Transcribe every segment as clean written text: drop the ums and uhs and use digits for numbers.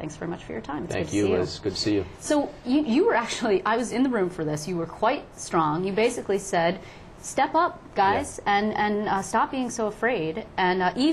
thanks very much for your time. It's Thank good to you, see you. Liz. Good to see you. So you were actually, I was in the room for this. You were quite strong. You basically said, step up, guys, and stop being so afraid. And you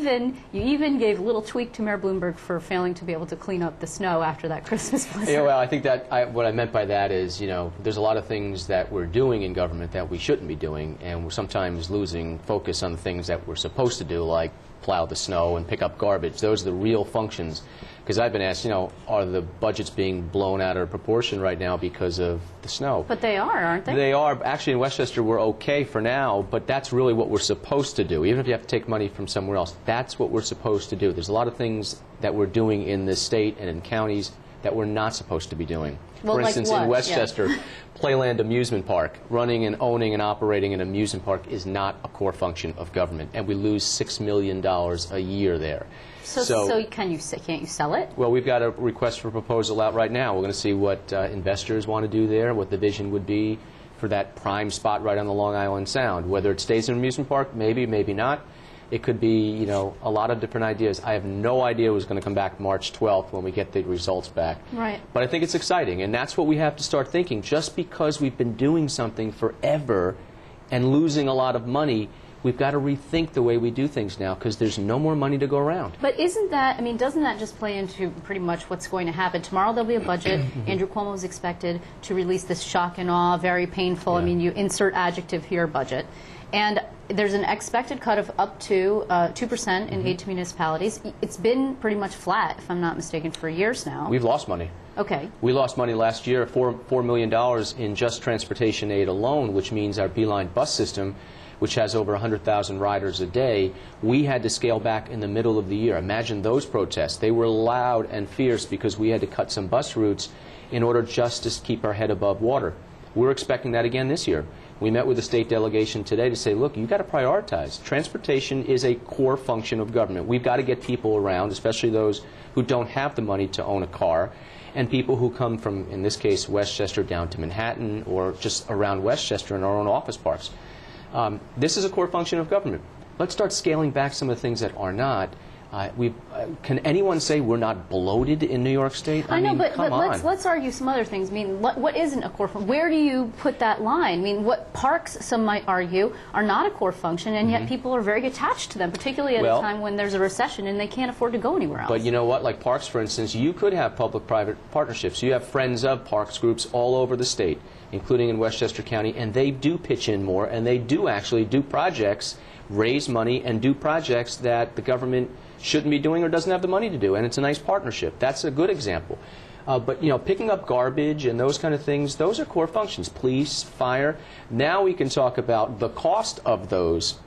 even gave a little tweak to Mayor Bloomberg for failing to be able to clean up the snow after that Christmas blizzard. Yeah, well, I think that what I meant by that is, there's a lot of things that we're doing in government that we shouldn't be doing, and we're sometimes losing focus on the things that we're supposed to do, like plow the snow and pick up garbage. Those are the real functions. Because I've been asked, are the budgets being blown out of proportion right now because of the snow? But they are, aren't they? They are. Actually, in Westchester, we're okay for now, but that's really what we're supposed to do. Even if you have to take money from somewhere else, that's what we're supposed to do. There's a lot of things that we're doing in this state and in counties that we're not supposed to be doing. Well, for instance, like what? in Westchester, Playland Amusement Park, running and owning and operating an amusement park is not a core function of government, and we lose $6 million a year there. So can't you sell it? Well, we've got a request for proposal out right now. We're going to see what investors want to do there, what the vision would be for that prime spot right on the Long Island Sound. Whether it stays an amusement park, maybe, maybe not. It could be, a lot of different ideas. I have no idea what's going to come back March 12th when we get the results back. Right. But I think it's exciting, and that's what we have to start thinking. Just because we've been doing something forever and losing a lot of money, we've got to rethink the way we do things now, because there's no more money to go around. But isn't that, doesn't that just play into pretty much what's going to happen? Tomorrow there'll be a budget. Andrew Cuomo is expected to release this shock and awe, very painful. Yeah. You insert adjective here, budget. And there's an expected cut of up to 2% in aid to municipalities. It's been pretty much flat, if I'm not mistaken, for years now. We've lost money. Okay. We lost money last year, $4 million in just transportation aid alone, which means our Beeline bus system, which has over 100,000 riders a day, we had to scale back in the middle of the year. Imagine those protests. They were loud and fierce because we had to cut some bus routes in order just to keep our head above water. We're expecting that again this year. We met with the state delegation today to say, look, you've got to prioritize. Transportation is a core function of government. We've got to get people around, especially those who don't have the money to own a car, and people who come from, in this case, Westchester down to Manhattan or just around Westchester in our own office parks. This is a core function of government. Let's start scaling back some of the things that are not. Can anyone say we're not bloated in New York State? I know, but come on. let's argue some other things. What isn't a core function? Where do you put that line? What parks, some might argue, are not a core function, and yet people are very attached to them, particularly at a time when there's a recession and they can't afford to go anywhere else. But you know what? Like parks, for instance, you could have public-private partnerships. You have friends of parks groups all over the state, including in Westchester County, and they do pitch in more, and they do actually do projects, raise money, and do projects that the government shouldn't be doing or doesn't have the money to do, and it's a nice partnership. That's a good example. But picking up garbage and those kind of things, those are core functions. Police, fire. Now we can talk about the cost of those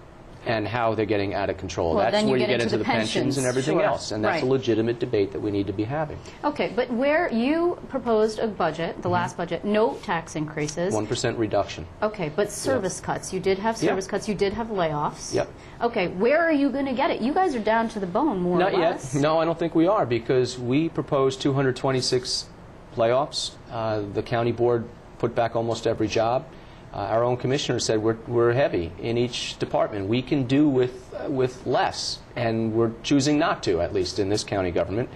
and how they're getting out of control. Well, that's then where you get into the pensions and everything else, and that's a legitimate debate that we need to be having. Okay, but where you proposed a budget, the last budget, no tax increases. 1% reduction. Okay, but service cuts. You did have service cuts. You did have layoffs. Yep. Okay, where are you going to get it? You guys are down to the bone, more or less. Not yet. No, I don't think we are, because we proposed 226 layoffs. The county board put back almost every job. Our own commissioner said we're heavy in each department. We can do with less, and we're choosing not to, at least in this county government,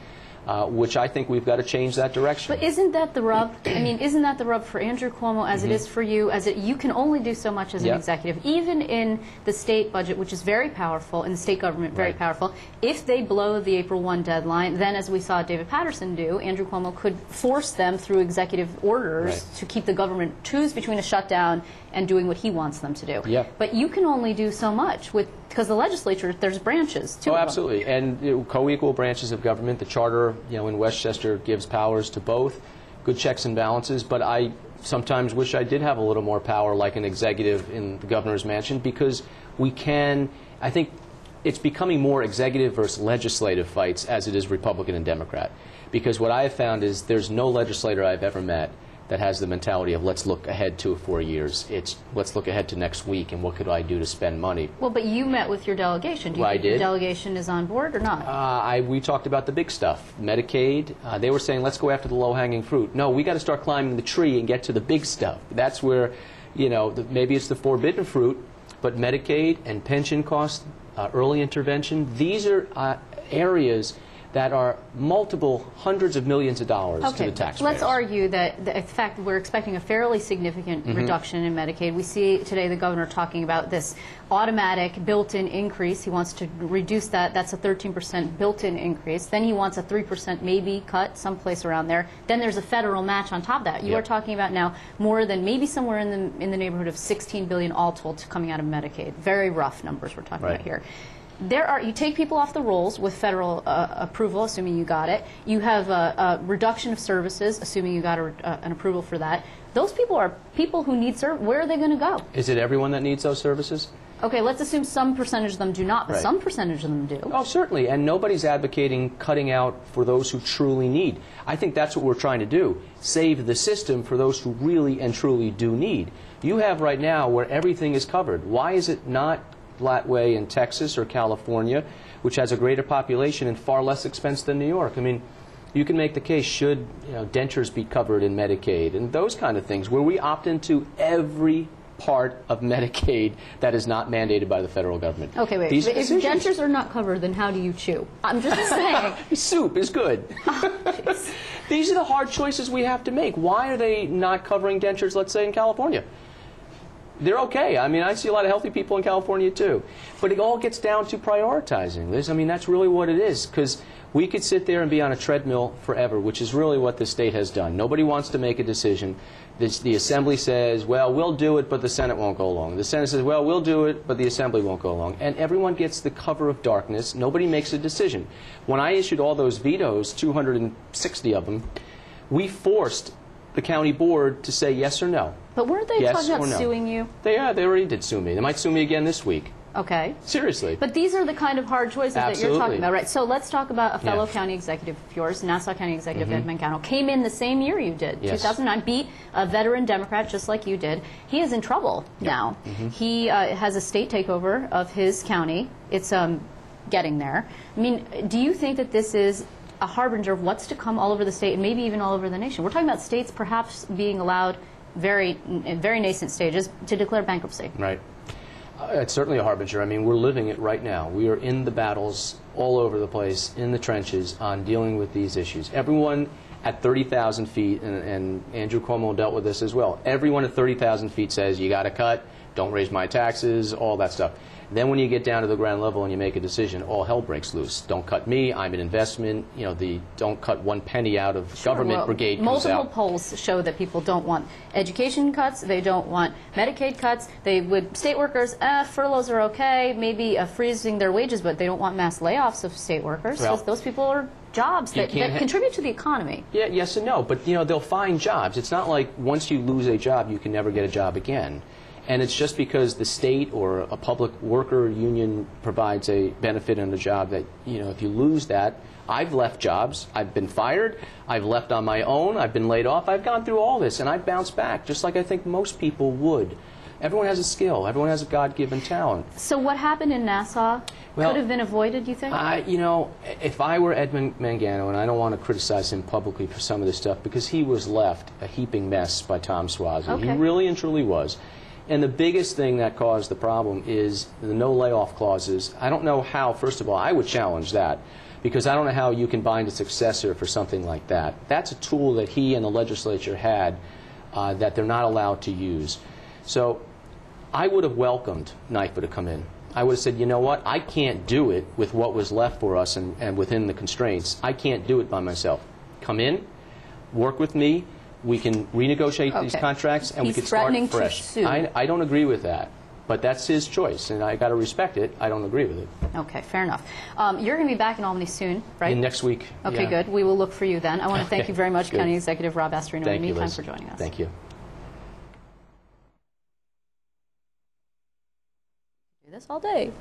which I think we've got to change that direction. But isn't that the rub? Isn't that the rub for Andrew Cuomo as it is for you? You can only do so much as an executive, even in the state budget, which is very powerful, in the state government, very powerful. If they blow the April 1 deadline, then as we saw David Patterson do, Andrew Cuomo could force them through executive orders to keep the government, choose between a shutdown and doing what he wants them to do. But you can only do so much because the legislature, there's branches too. Oh, absolutely, and co-equal branches of government. The charter, in Westchester gives powers to both, good checks and balances. But I sometimes wish I did have a little more power, like an executive in the governor's mansion, because we can. I think it's becoming more executive versus legislative fights as it is Republican and Democrat. Because what I have found is there's no legislator I've ever met that has the mentality of let's look ahead to 4 years. It's let's look ahead to next week and what could I do to spend money. Well, but you met with your delegation. Do you think your delegation is on board or not? We talked about the big stuff. Medicaid. They were saying let's go after the low-hanging fruit. No, we got to start climbing the tree and get to the big stuff. That's where, maybe it's the forbidden fruit, but Medicaid and pension costs, early intervention, these are areas that are multiple hundreds of millions of dollars to the taxpayers. Let's argue that, in fact, we're expecting a fairly significant reduction in Medicaid. We see today the governor talking about this automatic built-in increase. He wants to reduce that. That's a 13% built-in increase. Then he wants a 3% maybe cut someplace around there. Then there's a federal match on top of that. You are talking about now more than maybe somewhere in the neighborhood of $16 billion all told coming out of Medicaid. Very rough numbers we're talking about here. You take people off the rolls with federal approval, assuming you got it. You have a reduction of services, assuming you got an approval for that. Those people are people who need service. Where are they going to go? Is it everyone that needs those services? Okay, let's assume some percentage of them do not, but some percentage of them do. Oh, certainly, and nobody's advocating cutting out for those who truly need. I think that's what we're trying to do, save the system for those who really and truly do need. You have right now where everything is covered. Why is it not that way in Texas or California, which has a greater population and far less expense than New York? I mean, you can make the case, should dentures be covered in Medicaid and those kind of things, where we opt into every part of Medicaid that is not mandated by the federal government. Okay, wait. If dentures are not covered, then how do you chew? I'm just saying. Soup is good. Oh, these are the hard choices we have to make. Why are they not covering dentures, let's say, in California? They're okay. I mean, I see a lot of healthy people in California, too. But it all gets down to prioritizing, Liz. I mean, that's really what it is, because we could sit there and be on a treadmill forever, which is really what the state has done. Nobody wants to make a decision. The Assembly says, well, we'll do it, but the Senate won't go along. The Senate says, well, we'll do it, but the Assembly won't go along. And everyone gets the cover of darkness. Nobody makes a decision. When I issued all those vetoes, 260 of them, we forced the county board to say yes or no. But weren't they talking about suing you? They already did sue me. They might sue me again this week. Okay. Seriously. But these are the kind of hard choices that you're talking about, right? So let's talk about a fellow county executive of yours, Nassau County Executive Ed Mancano. Came in the same year you did, 2009, beat a veteran Democrat just like you did. He is in trouble now. He has a state takeover of his county. It's getting there. I mean, do you think that this is a harbinger of what's to come all over the state and maybe even all over the nation? We're talking about states perhaps being allowed in very nascent stages to declare bankruptcy. Right. It's certainly a harbinger. I mean, we're living it right now. We are in the battles all over the place, in the trenches, on dealing with these issues. Everyone at 30,000 feet, and Andrew Cuomo dealt with this as well, everyone at 30,000 feet says, you got to cut, don't raise my taxes, all that stuff. Then when you get down to the ground level and you make a decision, all hell breaks loose. Don't cut me, I'm an investment, the don't cut one penny out of government brigade comes out. Multiple polls show that people don't want education cuts, they don't want Medicaid cuts, state workers, furloughs are okay, maybe freezing their wages, but they don't want mass layoffs of state workers. Well, those people are jobs that contribute to the economy. Yeah, yes and no, but they'll find jobs. It's not like once you lose a job, you can never get a job again. And it's just because the state or a public worker union provides a benefit in a job that, if you lose that, I've left jobs, I've been fired, I've left on my own, I've been laid off, I've gone through all this, and I've bounced back, just like I think most people would. Everyone has a skill, everyone has a God-given talent. So what happened in Nassau could have been avoided, you think? If I were Edmund Mangano, and I don't want to criticize him publicly for some of this stuff, because he was left a heaping mess by Tom Suozzi. Okay. He really and truly was. And the biggest thing that caused the problem is the no layoff clauses. I don't know how, first of all, I would challenge that, because I don't know how you can bind a successor for something like that. That's a tool that he and the legislature had that they're not allowed to use. So I would have welcomed NYFA to come in. I would have said, you know what, I can't do it with what was left for us and within the constraints. I can't do it by myself. Come in, work with me. We can renegotiate these contracts, and we can start fresh. To sue. I don't agree with that, but that's his choice, and I got to respect it. I don't agree with it. Okay, fair enough. You're going to be back in Albany soon, right? Next week. Okay, good. We will look for you then. I want to thank you very much, County Executive Rob Asterino, in the meantime, for joining us. Thank you. Do this all day.